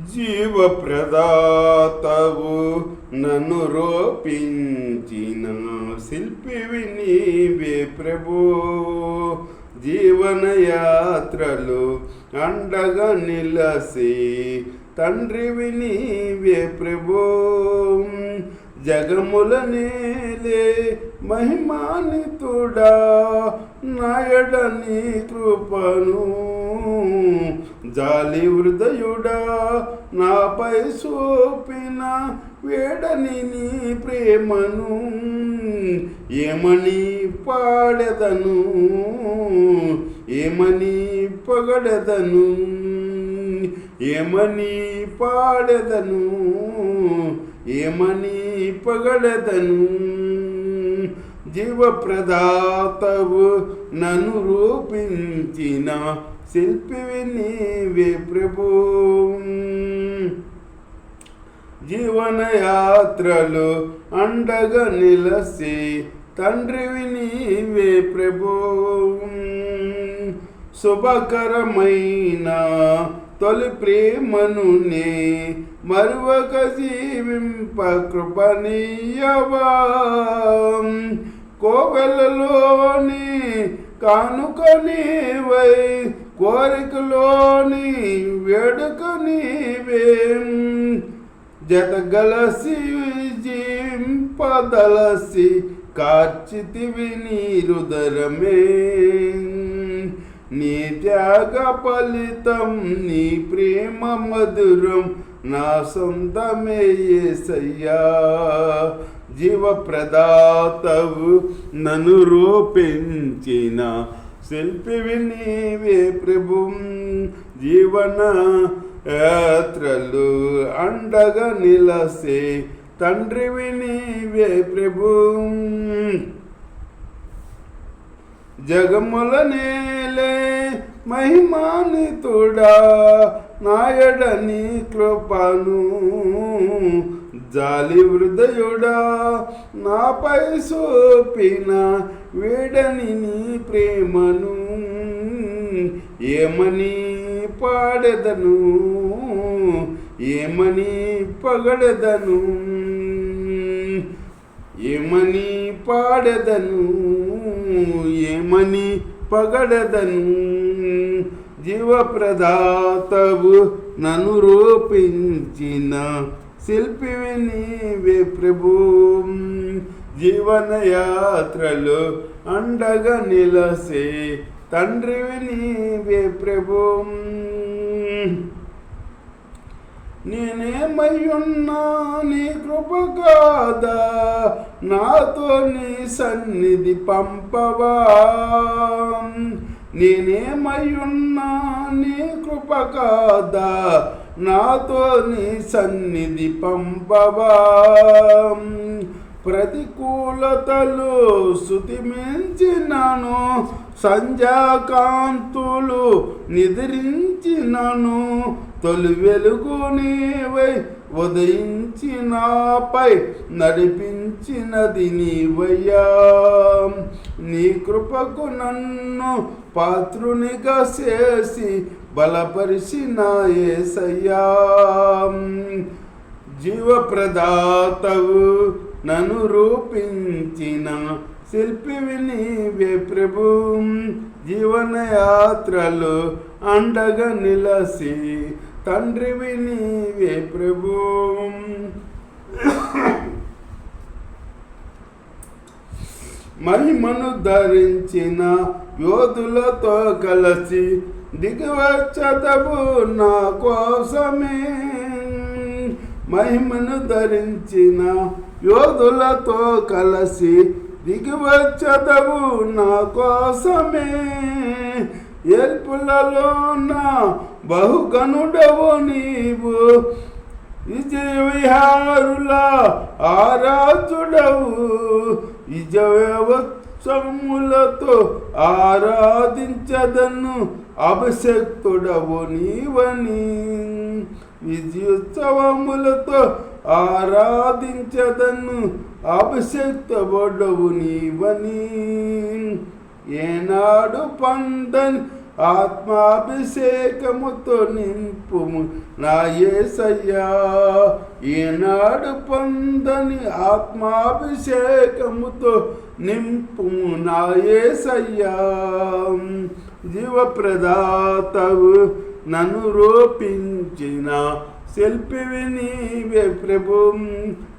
జీవప్రదాతవు నన్ను రూపించిన శిల్పివి నీవే ప్రభు. జీవనయాత్రలు అండగా నిలసి తండ్రివి నీవే ప్రభు. జగముల నేలే మహిమానితుడా నాయడని కృపను జాలి హృదయుడా నాపై సోపిన వేడని నీ ప్రేమను ఏమని పాడెదను ఏమని పొగడెదను ఏమని పాడెదను ఏమని పొగడెదను. జీవప్రదాతవు నన్ను రూపించిన శిల్పివి నీవే ప్రభు. జీవనయాత్రలు అండగా నిలసి తండ్రివి నీవే ప్రభు. శుభకరమైన తొలి ప్రేమను నే మరువక జీవింప కృపణీయవా. కోవెలలోని కానుక నీవై కోరికలోని వేడుక నీవే. జతగలసి జీంపదలసి కార్చితివి నీరుదరమే. నీ త్యాగ ఫలితం నీ ప్రేమ మధురం నా సొంతమే యేసయ్యా. జీవప్రదాతవు నన్ను రూపించిన శిల్పివి నీవే ప్రభు. జీవన యాత్రలు అండగా నిలసే తండ్రివి నీవే ప్రభు. జగముల నేలే మహిమానితుడా నాయడని కృపను జాలి హృదయుడా నాపై సోపిన వేడని నీ ప్రేమను ఏమని పాడెదను ఏమని పొగడెదను ఏమని పాడెదను ఏమని పొగడెదను. జీవప్రదాతవు నన్ను రూపించిన శిల్పివి నీవే ప్రభు. జీవనయాత్రలు అండగా నిలసే తండ్రివి నీవే ప్రభు. నేనేమయ్యున్నా నీ కృప కాదా నాతో నీ సన్నిధి పంపవా. నేనేమయ్యున్నా నీ కృప కాదా నాతో నీ సన్నిధి పంపవా. ప్రతికూలతలు శృతిమించినను సంధ్యాకాంతులు నిద్రించినను తొలి వెలుగు నీవై ఉదయించి నాపై నడిపించినది నీవయ్యా. నీ కృపకు నన్ను పాత్రునిగా చేసి బలపరిచిన యేసయ్యా. జీవప్రదాతవు నన్ను రూపించిన శిల్పివి నీవే ప్రభు. జీవనయాత్రలు అండగా నిలసి తండ్రివి నీవే ప్రభు. మహిమను ధరించిన యోధులతో కలిసి దిగివచ్చదవు నా కోసమే. మహిమను ధరించిన యోధులతో కలిసి దిగివచ్చదవు నా కోసమే. ఏల్పులలో నా బహుగనుడవు నీవు విజయ విహారుల ఆరాధుడవు. విజయోత్సవములతో ఆరాధించదను అభిషక్తుడవు నీవని. విజయోత్సవములతో ఆరాధించదను అభిషక్తుడవు నీవని. ఏనాడు పందని ఆత్మాభిషేకముతో నింపుము నా యేసయ్యా. ఈనాడు పొందని ఆత్మాభిషేకముతో నింపుము నా యేసయ్యా. జీవప్రదాతవు నన్ను రూపించిన శిల్పివి నీవే ప్రభు.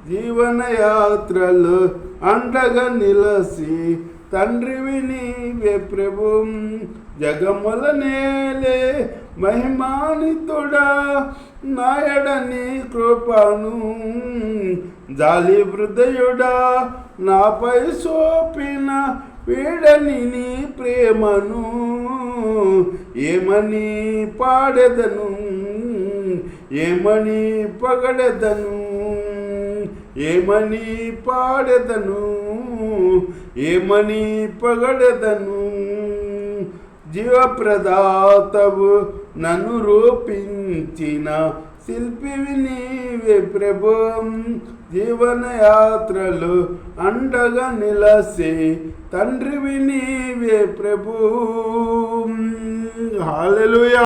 జీవనయాత్రలు అండగా నిలసి తండ్రివి నీవే ప్రభు. జగముల నేలే మహిమానితుడా నాయడని కృపను జాలి హృదయుడా నాపై సోపిన వీడని నీ ప్రేమను ఏమని పాడెదను ఏమని పగడెదను ఏమని పాడెదను ఏమని పగడెదను. జీవప్రదాతవు నన్ను రూపించిన శిల్పివి నీవే ప్రభు. జీవనయాత్రలు అండగా నిలసే తండ్రివి నీవే ప్రభు. హల్లెలూయా.